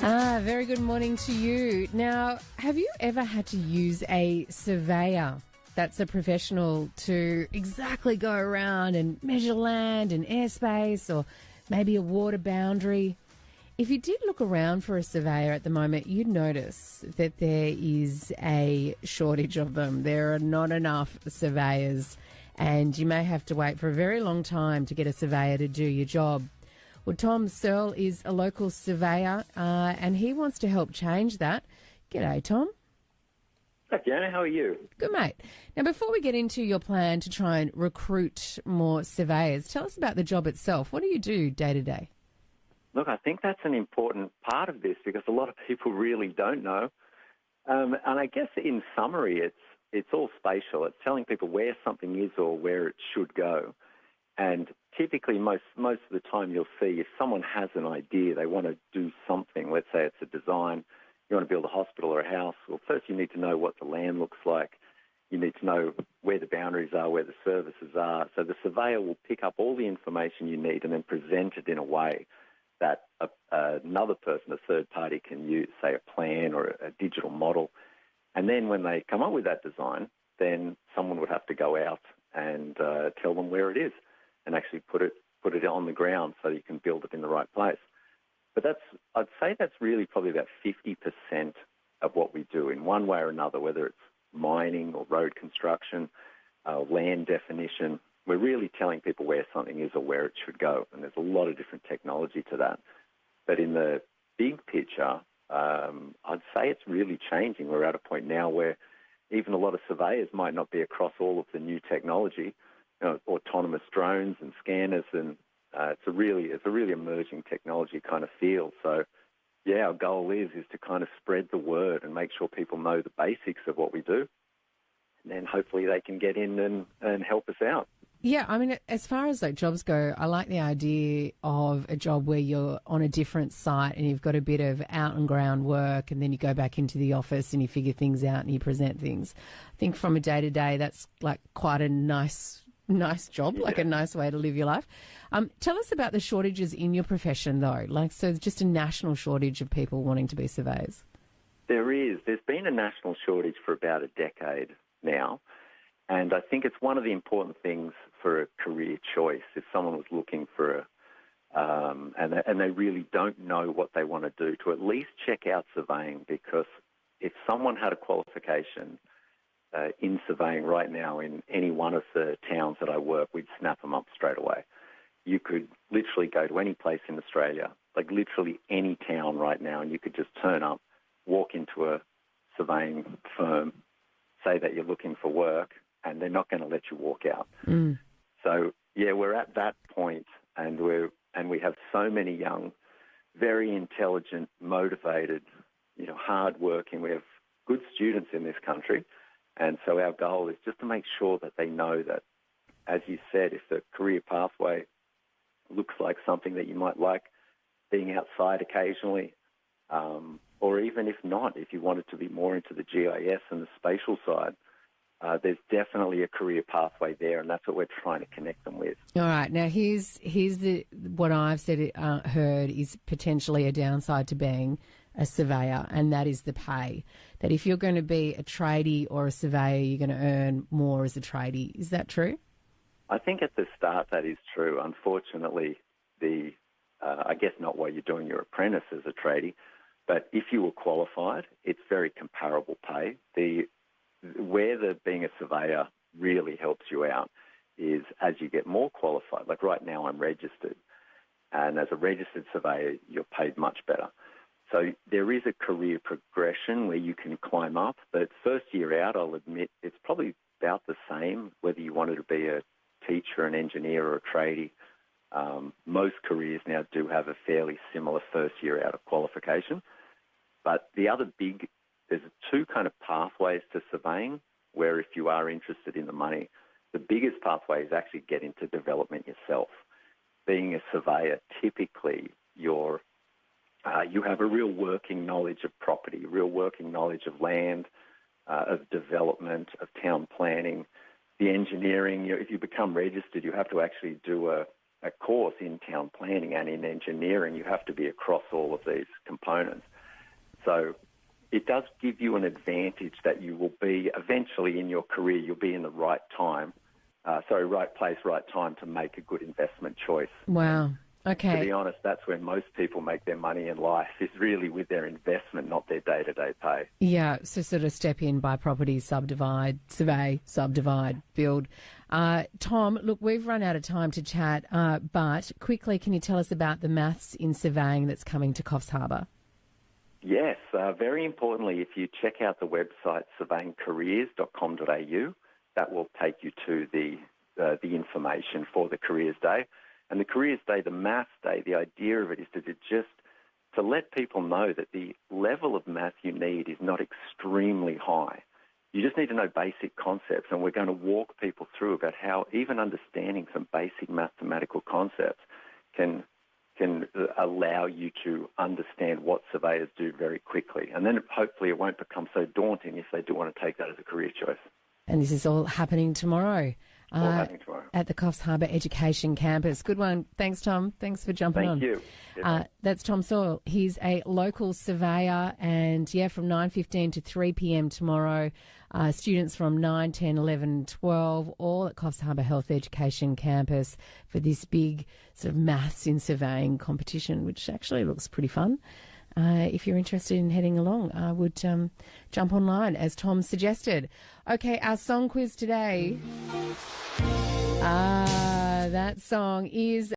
Very good morning to you. Now, have you ever had to use a surveyor that's a professional to exactly go around and measure land and airspace or maybe a water boundary? If you did look around for a surveyor at the moment, you'd notice that there is a shortage of them. There are not enough surveyors, and you may have to wait for a very long time to get a surveyor to do your job. Well, Tom Searle is a local surveyor, and he wants to help change that. G'day, Tom. Hi, Fiona. How are you? Good, mate. Now, before we get into your plan to try and recruit more surveyors, tell us about the job itself. What do you do day to day? Look, I think that's an important part of this because a lot of people really don't know. And I guess in summary, it's all spatial. It's telling people where something is or where it should go. And typically, most of the time you'll see if someone has an idea, they want to do something, let's say it's a design, you want to build a hospital or a house, well, first you need to know what the land looks like. You need to know where the boundaries are, where the services are. So the surveyor will pick up all the information you need and then present it in a way that another person, a third party, can use, say, a plan or a digital model. And then when they come up with that design, then someone would have to go out and tell them where it is and actually put it on the ground so you can build it in the right place. But I'd say that's really probably about 50% of what we do in one way or another, whether it's mining or road construction, land definition. We're really telling people where something is or where it should go, and there's a lot of different technology to that. But in the big picture, I'd say it's really changing. We're at a point now where even a lot of surveyors might not be across all of the new technology, autonomous drones and scanners, and it's a really emerging technology kind of field. So, yeah, our goal is to kind of spread the word and make sure people know the basics of what we do, and then hopefully they can get in and help us out. Yeah, I mean, as far as like jobs go, I like the idea of a job where you're on a different site and you've got a bit of out and ground work, and then you go back into the office and you figure things out and you present things. I think from a day to day, that's like quite a nice job, like a nice way to live your life. Tell us about the shortages in your profession, though. So just a national shortage of people wanting to be surveyors. There is. There's been a national shortage for about a decade now. And I think it's one of the important things for a career choice. If someone was looking for and they really don't know what they want to do, to at least check out surveying, because if someone had a qualification in surveying right now in any one of the towns that I work, we'd snap them up straight away. You could literally go to any place in Australia, like literally any town right now, and you could just turn up, walk into a surveying firm, say that you're looking for work, and they're not going to let you walk out. Mm. So, yeah, we're at that point, and we have so many young, very intelligent, motivated, hard-working. We have good students in this country, and so our goal is just to make sure that they know that, as you said, if the career pathway looks like something that you might like, being outside occasionally, or even if not, if you wanted to be more into the GIS and the spatial side, there's definitely a career pathway there, and that's what we're trying to connect them with. All right. Now, here's what I've heard is potentially a downside to being a surveyor, and that is the pay. That if you're going to be a tradie or a surveyor, you're going to earn more as a tradie. Is that true? I think at the start that is true. Unfortunately, I guess not while you're doing your apprentice as a tradie, but if you were qualified, it's very comparable pay. Where being a surveyor really helps you out is as you get more qualified. Like right now I'm registered, and as a registered surveyor, you're paid much better. So there is a career progression where you can climb up, but first year out, I'll admit, it's probably about the same whether you wanted to be a teacher, an engineer, or a tradie. Most careers now do have a fairly similar first year out of qualification. But there's two kind of pathways to surveying where if you are interested in the money, the biggest pathway is actually get into development yourself. Being a surveyor, typically you have a real working knowledge of property, real working knowledge of land, of development, of town planning, the engineering. If you become registered, you have to actually do a course in town planning and in engineering, you have to be across all of these components. So it does give you an advantage that you will be eventually in your career, you'll be in the right place, right time to make a good investment choice. Wow. Okay. To be honest, that's where most people make their money in life, is really with their investment, not their day-to-day pay. Yeah, so sort of step in, buy property, subdivide, survey, subdivide, build. Tom, look, we've run out of time to chat, but quickly, can you tell us about the maths in surveying that's coming to Coffs Harbour? Yes, very importantly, if you check out the website surveyingcareers.com.au, that will take you to the information for the Careers Day. And the Careers Day, the Maths Day, the idea of it is to let people know that the level of math you need is not extremely high. You just need to know basic concepts, and we're going to walk people through about how even understanding some basic mathematical concepts can allow you to understand what surveyors do very quickly. And then hopefully it won't become so daunting if they do want to take that as a career choice. And this is all happening tomorrow. At the Coffs Harbour Education Campus. Good one. Thanks, Tom. Thanks for jumping on. Thank you. That's Tom Searle. He's a local surveyor, and from 9:15 to 3 p.m. tomorrow, students from 9, 10, 11, 12, all at Coffs Harbour Health Education Campus for this big sort of maths in surveying competition, which actually looks pretty fun. If you're interested in heading along, I would jump online, as Tom suggested. Okay, our song quiz today. That song is